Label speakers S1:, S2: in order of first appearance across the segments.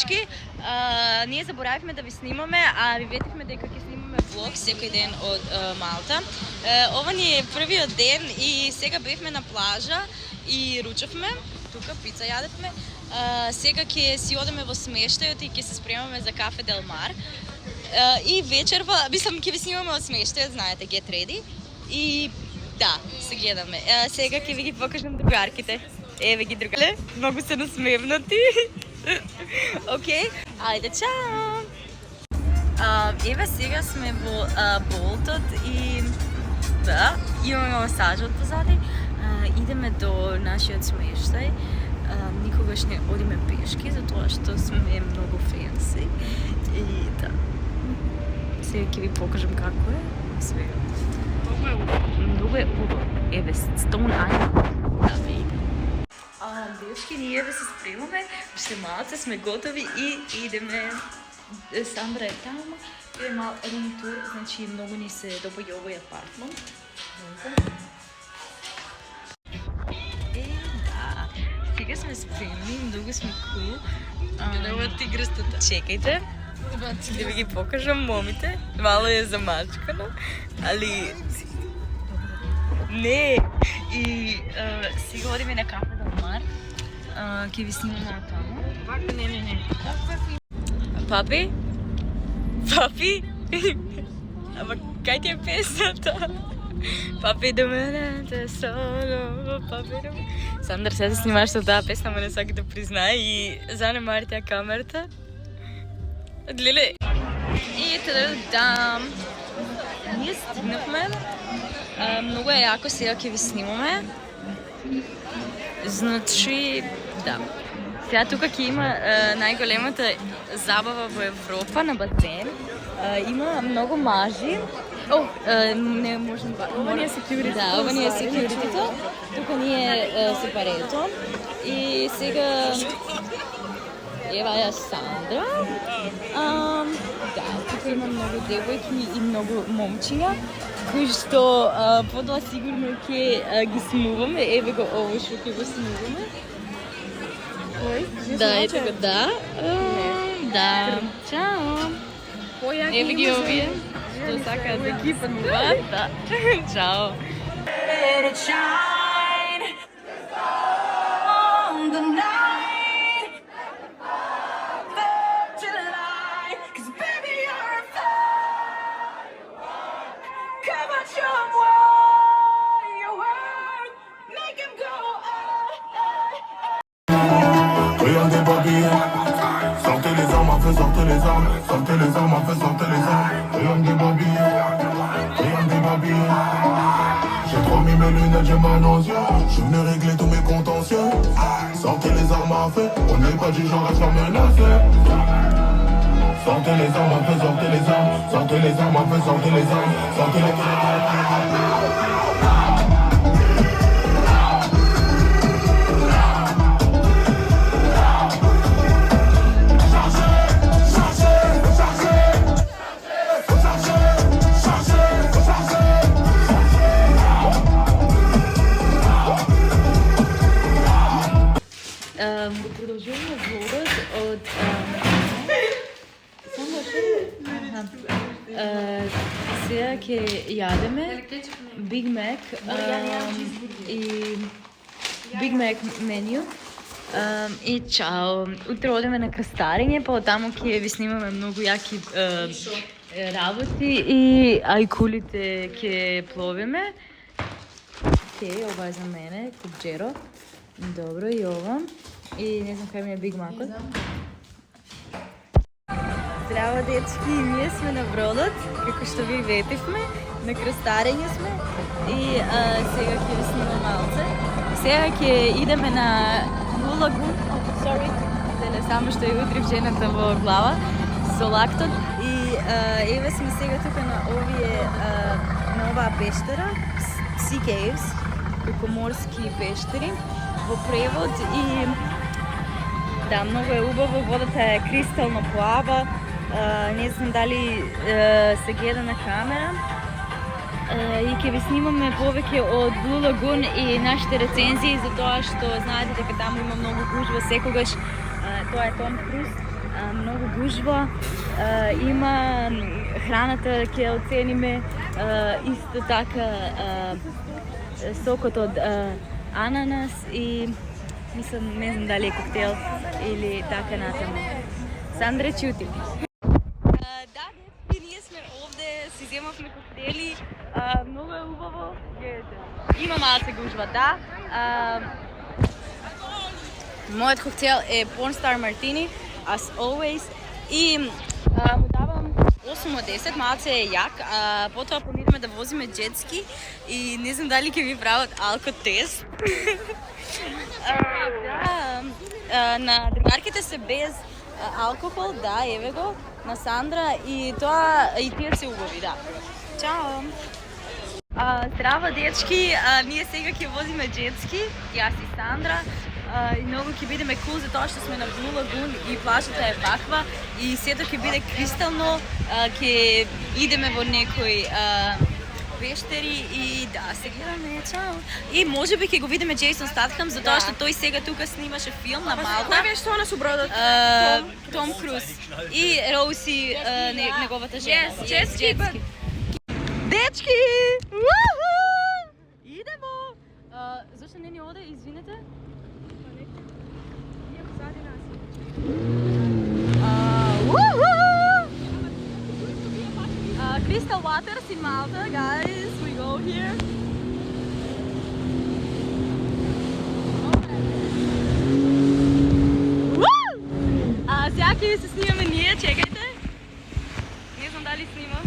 S1: дечки, ние заборавивме да ви снимаме, а ви ветивме дека ќе снимаме влог секој ден од Малта. Ова ни е првиот ден и сега бевме на плажа и ручавме, тука пица јадевме. Сега ќе си одеме во смештајот и ќе се спремаме за кафе Дел Мар. И вечерва, мислам, ќе ви снимаме од смештајот, знаете, get ready. И да, се гледаме. Сега ќе ви ги покажам другарките. Еве ги другари. Многу се насмевнати. Окей, ајде, чао! Еве сега сме во Болтот и да, имаме масажот позади. Идеме до нашиот смештај. Никогаш не одиме пешки, затоа што сме многу фенси. И да. Сега ќе ви покажам како е све. Многу е убаво. Еве, Stone Island. Дечки, ние еве се спремаме, уште малце сме готови и идеме. Сандра е таму, иде мал рум тур, значи многу ни се допаѓа овој апартман. Да, сега сме спремни, многу сме cool. Ова тигрстата. Чекајте, да ви ги покажам момите. Мало е замачкано, али... Не! И сега одиме на кафе Дел Мар. Ќе ви снимаме од таму. Не. Папи? Папи? Ама кај ти е песната? Папи до мене, те соло, папи до мене. Сандър се снимаш со таа песна, ама не сака да признае и занемари таа камерата. Гледај. И тадам. Ние стигнавме. Многу е јако, сега ќе ви снимаме. Значи, да. Сега тука ќе има најголемата забава во Европа на басейн. Има многу мажи. Не можам ба. Ова ни е секјуритито. Да, ова ни е секјуритито. Тука ни е сепарето. И сега ева ја Сандра. Да, тука има многу девојки и многу момчиња кои што подоа сигурно ќе ги смуваме. Еве го ово што ќе го смуваме. Да, ето го, да. Да. Чао. Еве ги овие што сакаат да ги смуваат. Да. Чао.
S2: Sortez les armes, on fait sortez les armes. Sortez les armes, on fait sortez les armes. Rien des babilles, rien des babilles. J'ai trop mis mes lunettes, j'ai mal aux yeux. Je suis venu régler tous mes contentieux. Sortez les armes à feu, on n'est pas du genre à se faire menacer. Sortez les armes, on fait sortez les armes. Sortez les armes, on fait sortez les armes. Sortez les armes.
S1: Продолжуваме влогот од сега ќе јадеме Big Mac и Big Mac меню. И чао. Утре одеме на крстарење, па таму ќе ви снимаме многу јаки работи и ајкулите ќе пловиме. Океј, ова е за мене, купџеро. Добро, и ова. И не знам кај ми е Биг Макот. Здраво, дечки, ние сме на бродот, како што ви ветивме, на крстарење сме и сега ќе ви снимам малце. Сега ќе идеме на Blue Lagoon, само што ја утрив жената во глава, со лактот. И еве сме сега тука на оваа пештера, Sea Caves, како морски пештери, во превод и да, многу е убаво, водата е кристално плава, не знам дали се гледа на камера и ќе ви снимаме повеќе од Blue Lagoon и нашите рецензии за тоа што знаете дека таму има многу гужва секогаш. Тоа е Том Круз многу гужва, има храната ќе ја оцениме, исто така сокот од ананас и мислам, не знам дали е коктейл или така натаму. Сандра чути. Да, дечки, ние сме овде, си земавме коктели, многу е убаво. Има малце гужва, да. Мојот коктейл е Pornstar Martini, as always, и му давам 8 од 10, малце е јак, потоа планираме да возиме джетски и не знам дали ќе ми прават алкотест. На другарките се без алкохол, да, еве го, на Сандра и тоа и тие се убави, да. Чао! Здраво, дечки, ние сега ќе возиме джетски, јас и Сандра, и многу ќе бидеме кул затоа што сме на Blue Lagoon и плажата е ваква и сето ќе биде кристално, ќе идеме во некои пештери и да, се гледаме, чао. И можеби ќе го видиме Джейсон Статхам затоа што тој сега тука снимаше филм на Малта.
S3: Кој беше она со бродот?
S1: Том Круз и Роуси, неговата жена.
S3: Джетски.
S1: Дечки! Идемо! Зашто не ни оде, извинете? Crystal Waters in Malta, guys. We go here. Сега ќе се снимаме ние, чекајте. Не знам дали снимам.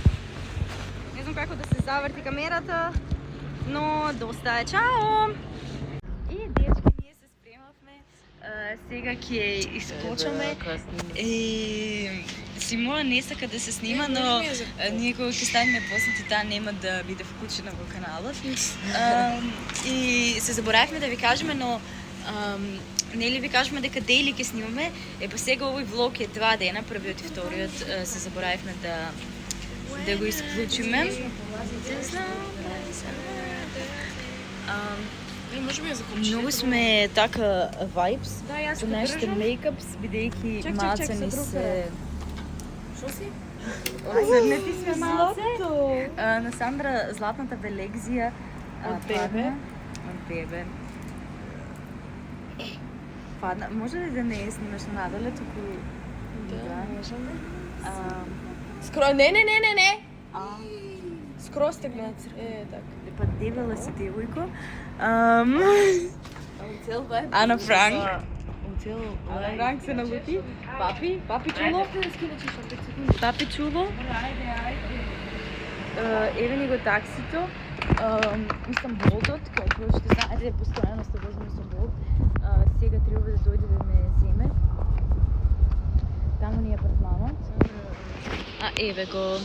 S1: Не знам како да се заврти камерата, но доста е. Чао! И дечки, ние се спремавме. Сега ќе искочаме. Симона не сака да се снима, но ние кога ќе станеме познати, таа нема да биде вклучена во каналот. И се заборавивме да ви кажеме, но нели ви кажеме дека дейли ќе снимаме, па сега овој влог е 2 дена, првиот и вториот се заборавивме да го исклучиме. Многу сме така vibes по нашите мейкапс, бидејќи малце ни се...
S3: Шо си?
S1: Зрнати сме малце. На Сандра златната Белегзија
S3: од бебе.
S1: Од бебе. Падна. Може ли да не ја снимаш надале, туку...
S3: Да, можам. Скро... Не! Скроз те гледат. Так.
S1: Па дебела си девојко.
S3: Цел вај.
S1: Ана Франк. Ана Франк се налути. Папи чуло. Папи чуло. Еве ни го таксито. Мислам Болтот, како што знаете, постојано се возиме со Болт. Сега треба да дојде да ме земе. Таму ни е апартманот. Еве го.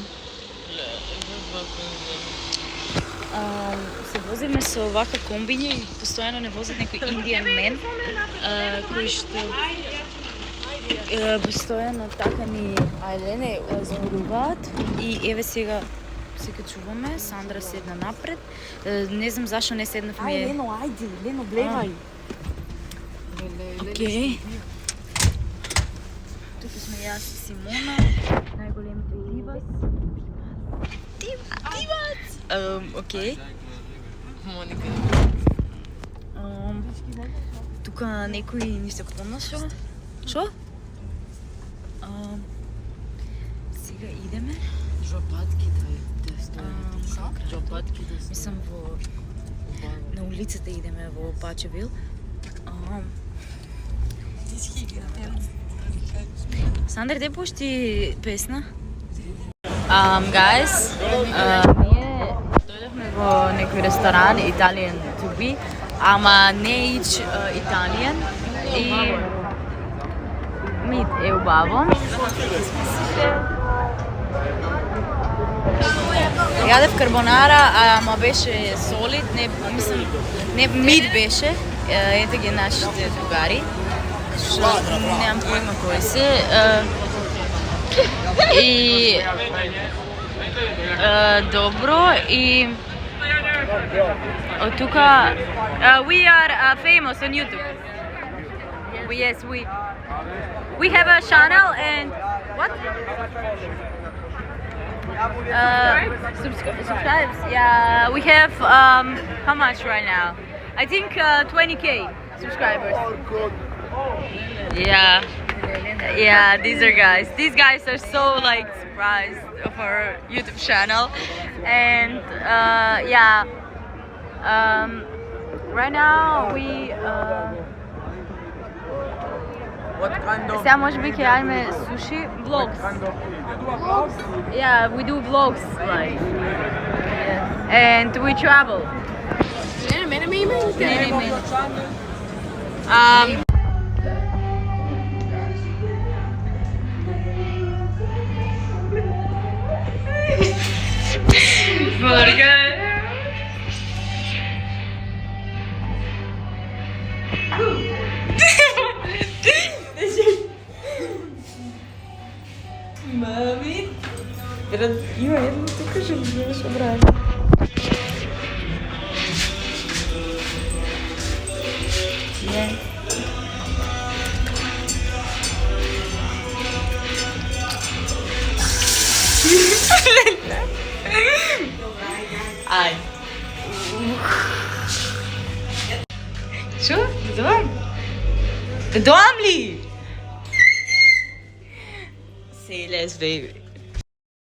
S1: Се возиме со овака комбиња и постојано не возат некој Indian man, кој што постојано така ни зборуваат. И еве сега се качуваме, Сандра седна напред. Не знам зашо не седнавме.
S3: Лено, гледај.
S1: Океј. Тука сме јас и Симона, најголемите дивас. Океј.
S3: Моника.
S1: Тука некој ни се клона шо? Шо? Сега идеме.
S3: Жопатките стојат. Жопатките стојат.
S1: Мислам на улицата идеме во Пачевил. Сандер, де пушти песна? Guys, ние дојдовме во некој ресторан, Italian to be, ама не ич Italian и мид е убаво. Јадев карбонара, ама беше солид, не мид беше. Ете ги нашите другари. Немам појма кои се. И добро и од тука we are famous on YouTube. Yes, we we have a channel and what? Subscribes. Yeah, we have how much right now? I think 20k subscribers. Yeah. Yeah, these are guys. These guys are so like surprised of our YouTube channel, and yeah. Right now we.
S4: What kind of?
S1: Сега може би ќе јадеме суши vlogs. Yeah, we do vlogs like. And we travel.
S3: Mami. Я не покажу, мне собрать.
S1: Ай. Що? Дом? Дом ли? Say less, baby.